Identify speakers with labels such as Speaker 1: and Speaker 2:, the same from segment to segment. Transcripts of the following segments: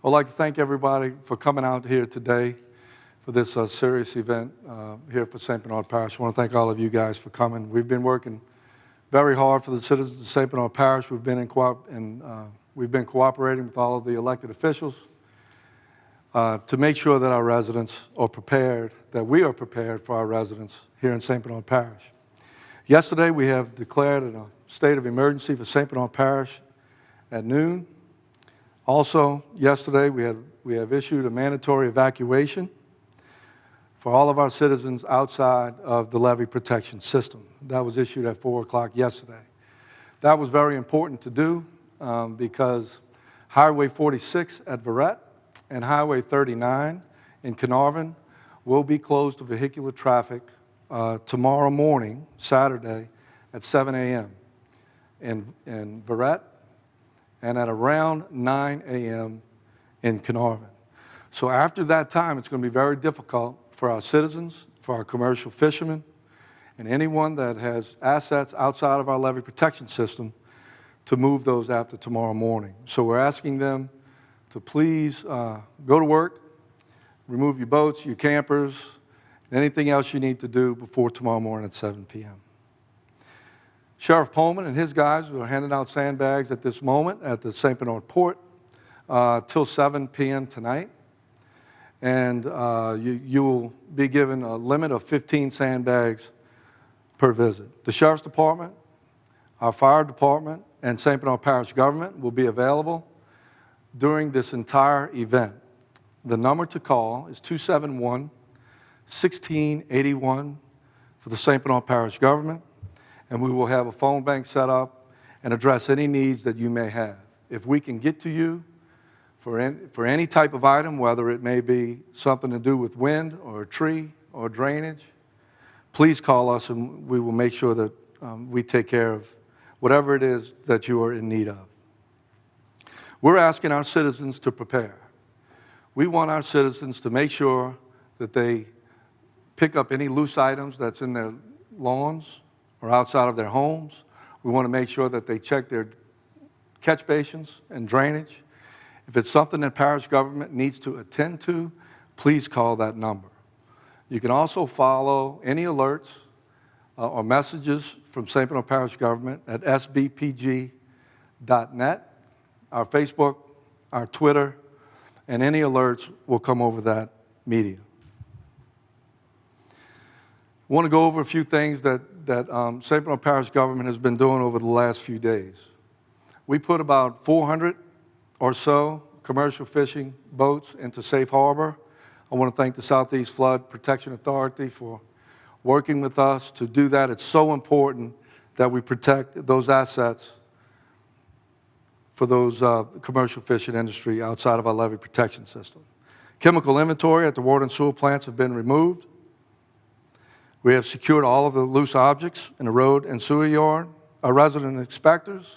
Speaker 1: I'd like to thank everybody for coming out here today for this serious event here for St. Bernard Parish. I want to thank all of you guys for coming. We've been working very hard for the citizens of St. Bernard Parish. We've been cooperating with all of the elected officials to make sure that our residents are prepared, that we are prepared for our residents here in St. Bernard Parish. Yesterday, we have declared a state of emergency for St. Bernard Parish at noon. Also, yesterday, we have issued a mandatory evacuation for all of our citizens outside of the levee protection system. That was issued at 4 o'clock yesterday. That was very important to do because Highway 46 at Verret and Highway 39 in Carnarvon will be closed to vehicular traffic tomorrow morning, Saturday, at 7 a.m. in Verret and at around 9 a.m. in Carnarvon. So after that time, it's going to be very difficult for our citizens, for our commercial fishermen, and anyone that has assets outside of our levee protection system to move those after tomorrow morning. So we're asking them to please go to work, remove your boats, your campers, and anything else you need to do before tomorrow morning at 7 p.m. Sheriff Pullman and his guys are handing out sandbags at this moment at the St. Bernard Port till 7 p.m. tonight. And you will be given a limit of 15 sandbags per visit. The Sheriff's Department, our Fire Department, and St. Bernard Parish government will be available during this entire event. The number to call is 271-1681 for the St. Bernard Parish government, and we will have a phone bank set up and address any needs that you may have. If we can get to you for any type of item, whether it may be something to do with wind or a tree or drainage, please call us and we will make sure that we take care of whatever it is that you are in need of. We're asking our citizens to prepare. We want our citizens to make sure that they pick up any loose items that's in their lawns or outside of their homes. We want to make sure that they check their catch basins and drainage. If it's something that parish government needs to attend to, please call that number. You can also follow any alerts or messages from St. Bernard Parish government at sbpg.net, our Facebook, our Twitter, and any alerts will come over that media. I want to go over a few things that St. Bernard Parish government has been doing over the last few days. We put about 400 or so commercial fishing boats into safe harbor. I want to thank the Southeast Flood Protection Authority for working with us to do that. It's so important that we protect those assets for those commercial fishing industry outside of our levee protection system. Chemical inventory at the water and sewer plants have been removed. We have secured all of the loose objects in the road and sewer yard. Our resident inspectors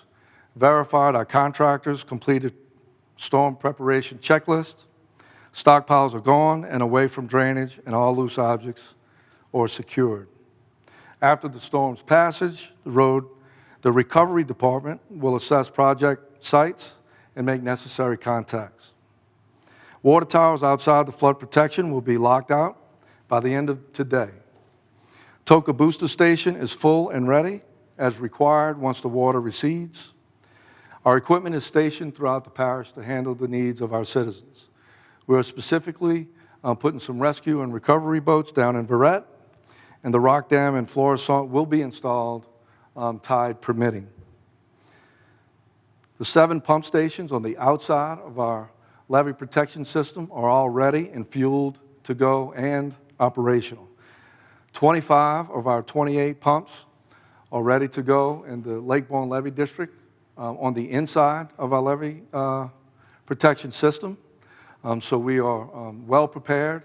Speaker 1: verified our contractors completed storm preparation checklist. Stockpiles are gone and away from drainage, and all loose objects are secured. After the storm's passage, the recovery department will assess project sites and make necessary contacts. Water towers outside the flood protection will be locked out by the end of today. Toka Booster Station is full and ready as required once the water recedes. Our equipment is stationed throughout the parish to handle the needs of our citizens. We are specifically putting some rescue and recovery boats down in Verret, and the rock dam in Florissant will be installed, tide permitting. The 7 pump stations on the outside of our levee protection system are all ready and fueled to go and operational. 25 of our 28 pumps are ready to go in the Lake Borgne Levee District on the inside of our levee protection system. So we are well prepared,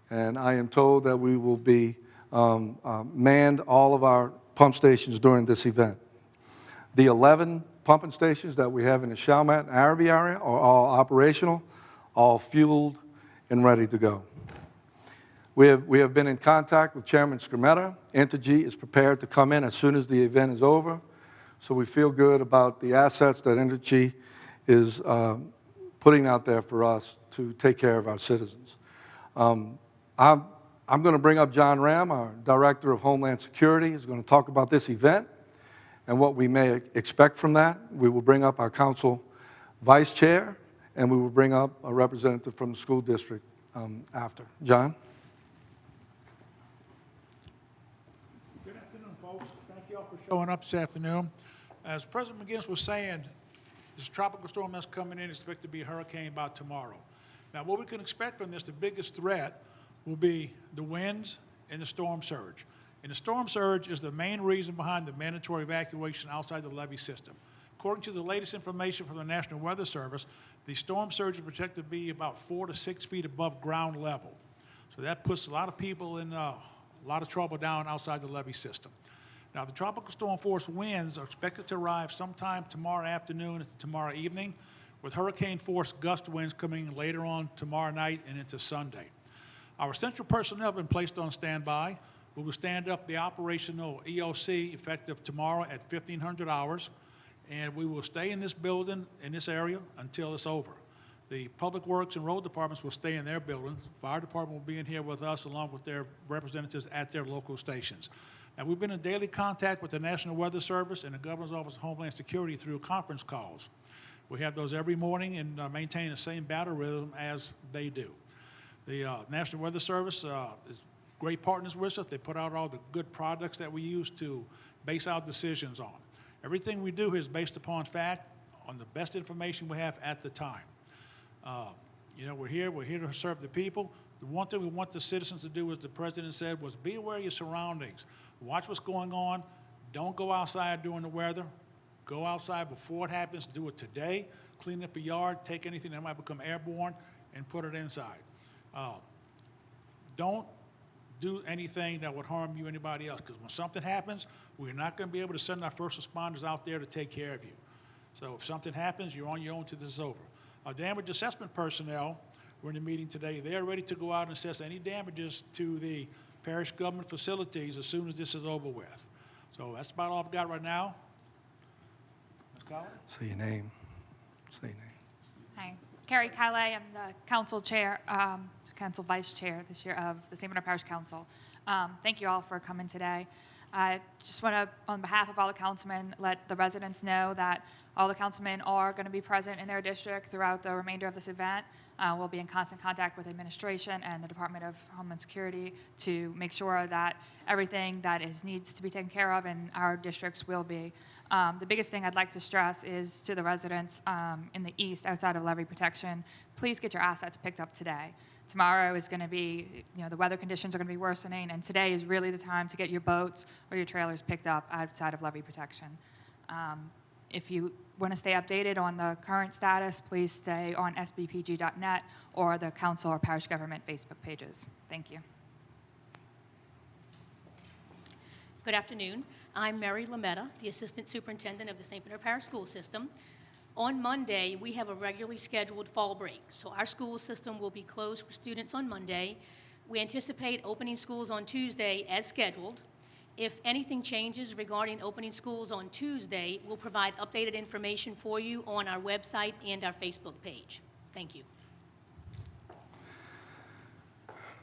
Speaker 1: and I am told that we will be manned all of our pump stations during this event. The 11 pumping stations that we have in the Chalmette and Araby area are all operational, all fueled and ready to go. We have been in contact with Chairman Skrmeta. Entergy is prepared to come in as soon as the event is over. So we feel good about the assets that Entergy is putting out there for us to take care of our citizens. I'm going to bring up John Ram, our Director of Homeland Security. He's going to talk about this event and what we may expect from that. We will bring up our council vice chair, and we will bring up a representative from the school district after. John?
Speaker 2: Good afternoon, folks. Thank you all for showing up this afternoon. As President McGinnis was saying, this tropical storm that's coming in is expected to be a hurricane by tomorrow. Now, what we can expect from this, the biggest threat will be the winds and the storm surge. And the storm surge is the main reason behind the mandatory evacuation outside the levee system. According to the latest information from the National Weather Service, the storm surge is projected to be about 4 to 6 feet above ground level. So that puts a lot of people in a lot of trouble down outside the levee system. Now, the tropical storm force winds are expected to arrive sometime tomorrow afternoon and tomorrow evening, with hurricane force gust winds coming later on tomorrow night and into Sunday. Our essential personnel have been placed on standby. We will stand up the operational EOC effective tomorrow at 1500 hours, and we will stay in this building, in this area, until it's over. The Public Works and Road Departments will stay in their buildings. Fire Department will be in here with us, along with their representatives at their local stations. Now, we've been in daily contact with the National Weather Service and the Governor's Office of Homeland Security through conference calls. We have those every morning and maintain the same battle rhythm as they do. The National Weather Service is great partners with us. They put out all the good products that we use to base our decisions on. Everything we do is based upon fact, on the best information we have at the time. You know, we're here to serve the people. The one thing we want the citizens to do, as the President said, was be aware of your surroundings. Watch what's going on. Don't go outside during the weather. Go outside before it happens. Do it today. Clean up your yard. Take anything that might become airborne and put it inside. Don't do anything that would harm you or anybody else, because when something happens, we're not going to be able to send our first responders out there to take care of you. So if something happens, you're on your own till this is over. Our damage assessment personnel were in the meeting today. They are ready to go out and assess any damages to the parish government facilities as soon as this is over with. So that's about all I've got right now. Ms. Collins?
Speaker 1: Say your name. Say your name.
Speaker 3: Hi, Carrie Calais. I'm the council chair, council vice chair this year of the St. Bernard Parish Council. Thank you all for coming today. I just want to, on behalf of all the councilmen, let the residents know that all the councilmen are going to be present in their district throughout the remainder of this event. We'll be in constant contact with administration and the Department of Homeland Security to make sure that everything that needs to be taken care of in our districts will be. The biggest thing I'd like to stress is to the residents in the east outside of levee protection, please get your assets picked up today. Tomorrow is going to be, the weather conditions are going to be worsening, and today is really the time to get your boats or your trailers picked up outside of levee protection. If you want to stay updated on the current status, please stay on sbpg.net or the council or parish government Facebook pages. Thank you.
Speaker 4: Good afternoon. I'm Mary Lametta, the Assistant Superintendent of the St. Bernard Parish School System. On Monday, we have a regularly scheduled fall break, so our school system will be closed for students on Monday. We anticipate opening schools on Tuesday as scheduled. If anything changes regarding opening schools on Tuesday, we'll provide updated information for you on our website and our Facebook page. Thank you.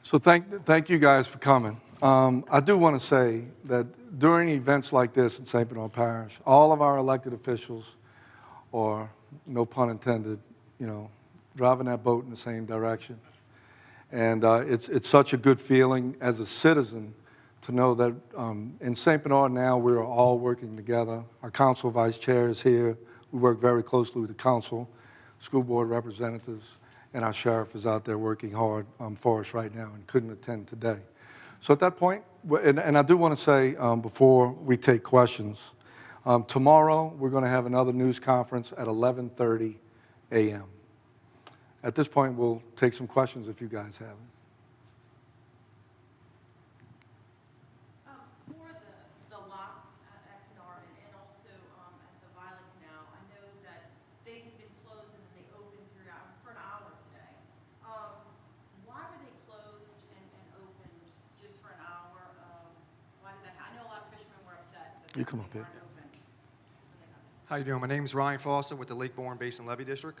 Speaker 1: So thank you guys for coming. I do want to say that during events like this in St. Bernard Parish, all of our elected officials, or no pun intended, driving that boat in the same direction. And it's such a good feeling as a citizen to know that in St. Bernard now we're all working together. Our council vice chair is here. We work very closely with the council, school board representatives, and our sheriff is out there working hard for us right now and couldn't attend today. So at that point, and I do want to say before we take questions, tomorrow we're going to have another news conference at 11:30 a.m. At this point, we'll take some questions if you guys have them.
Speaker 5: For the locks at Canard and also at the Violet Canal, I know that they had been closed and then they opened for an hour today. Why were they closed and opened just for an hour? Why did that happen? I know a lot of fishermen were upset that
Speaker 1: You come up
Speaker 5: they
Speaker 1: here.
Speaker 5: weren't open.
Speaker 6: How you doing? My name is Ryan Foster with the Lake Bourne Basin Levee District.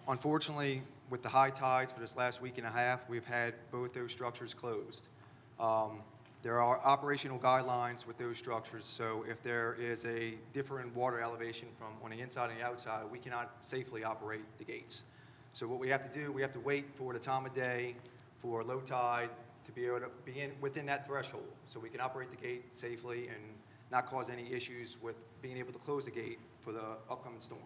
Speaker 6: Unfortunately, with the high tides for this last week and a half, we've had both those structures closed. There are operational guidelines with those structures, so if there is a different water elevation from on the inside and the outside, we cannot safely operate the gates. So what we have to do, we have to wait for the time of day for low tide to be able to be within that threshold, so we can operate the gate safely and not cause any issues with being able to close the gate for the upcoming storm.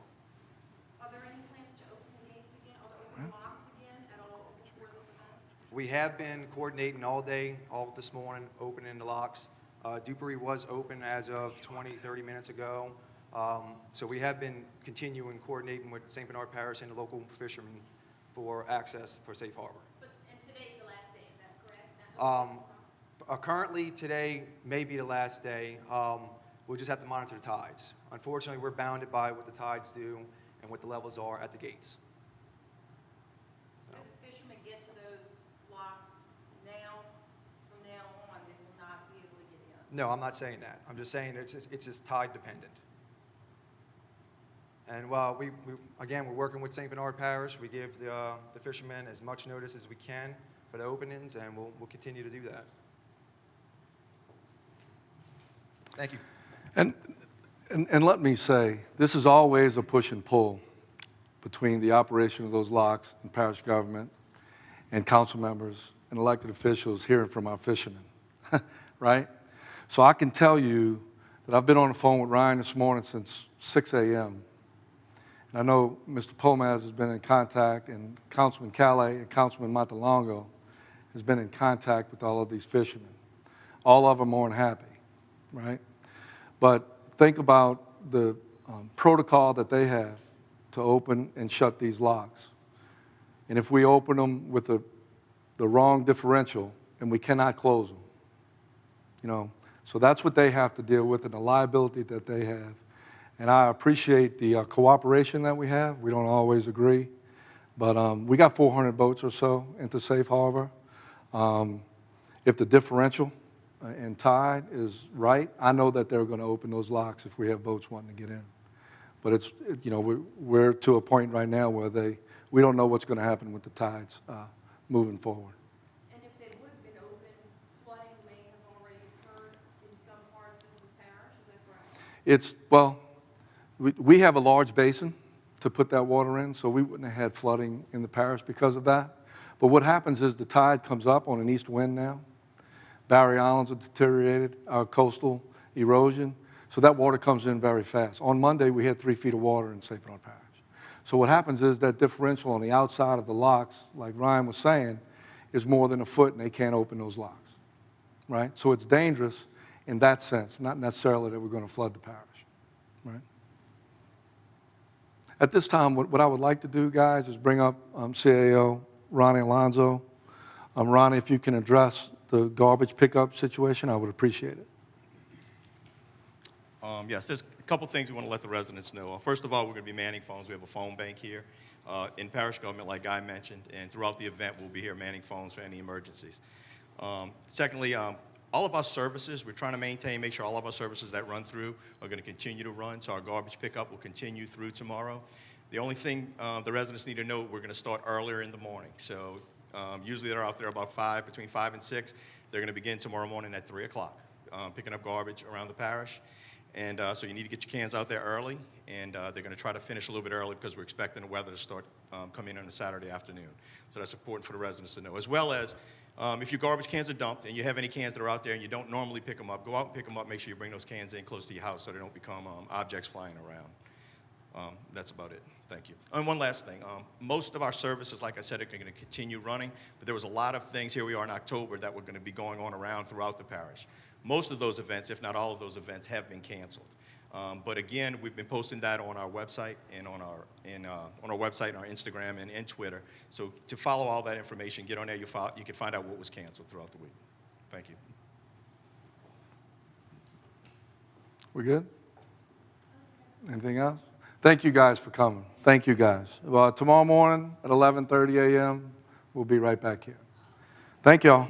Speaker 5: Are there any plans to open the gates again, or to open locks again at all before this event?
Speaker 6: We have been coordinating all day, all this morning, opening the locks. Dupree was open as of 20, 30 minutes ago. So we have been continuing coordinating with St. Bernard Parish and the local fishermen for access for safe harbor.
Speaker 5: And today's the last day, is that correct?
Speaker 6: Currently, today may be the last day. We'll just have to monitor the tides. Unfortunately, we're bounded by what the tides do and what the levels are at the gates.
Speaker 5: As fishermen get to those locks now, from now on, they will not be able to get in.
Speaker 6: No, I'm not saying that. I'm just saying it's just tide dependent. And while again, we're working with St. Bernard Parish. We give the fishermen as much notice as we can for the openings, and we'll continue to do that. Thank you.
Speaker 1: And let me say, this is always a push and pull between the operation of those locks and parish government and council members and elected officials hearing from our fishermen, right? So I can tell you that I've been on the phone with Ryan this morning since 6 a.m. And I know Mr. Pomaz has been in contact, and Councilman Calais and Councilman Montalongo has been in contact with all of these fishermen. All of them more than happy, right? But think about the protocol that they have to open and shut these locks. And if we open them with the wrong differential, and we cannot close them, you know, so that's what they have to deal with and the liability that they have. And I appreciate the cooperation that we have. We don't always agree, but we got 400 boats or so into safe harbor. If the differential and tide is right, I know that they're going to open those locks if we have boats wanting to get in. But it's, you know, we're to a point right now where we don't know what's going to happen with the tides moving forward.
Speaker 5: And if they would have been open, flooding may have already occurred in some parts of the parish, is that correct?
Speaker 1: It's, well, we have a large basin to put that water in, so we wouldn't have had flooding in the parish because of that. But what happens is the tide comes up on an east wind now. Barrier Islands are deteriorated, our coastal erosion, so that water comes in very fast. On Monday, we had 3 feet of water in St. Bernard Parish. So what happens is that differential on the outside of the locks, like Ryan was saying, is more than a foot, and they can't open those locks, right? So it's dangerous in that sense, not necessarily that we're going to flood the parish, right? At this time, what I would like to do, guys, is bring up CAO Ronnie Alonzo. Ronnie, if you can address the garbage pickup situation, I would appreciate it.
Speaker 7: Yes, there's a couple things we want to let the residents know. First of all, we're going to be manning phones. We have a phone bank here in parish government, like Guy mentioned, and throughout the event, we'll be here manning phones for any emergencies. Secondly, all of our services, we're trying to make sure all of our services that run through are going to continue to run, so our garbage pickup will continue through tomorrow. The only thing the residents need to know, we're going to start earlier in the morning. So usually they're out there about between 5 and 6. They're going to begin tomorrow morning at 3 o'clock, picking up garbage around the parish. And so you need to get your cans out there early, and they're going to try to finish a little bit early because we're expecting the weather to start coming in on a Saturday afternoon. So that's important for the residents to know. As well as if your garbage cans are dumped and you have any cans that are out there and you don't normally pick them up, go out and pick them up. Make sure you bring those cans in close to your house so they don't become objects flying around. That's about it. Thank you. And one last thing. Most of our services, like I said, are going to continue running, but there was a lot of things, here we are in October, that were going to be going on around throughout the parish. Most of those events, if not all of those events, have been canceled. But again, we've been posting that on our website and on our website and our Instagram and Twitter. So to follow all that information, get on there. You can find out what was canceled throughout the week. Thank you.
Speaker 1: We good? Anything else? Thank you guys for coming. Thank you guys. Well, tomorrow morning at 11:30 a.m., we'll be right back here. Thank y'all.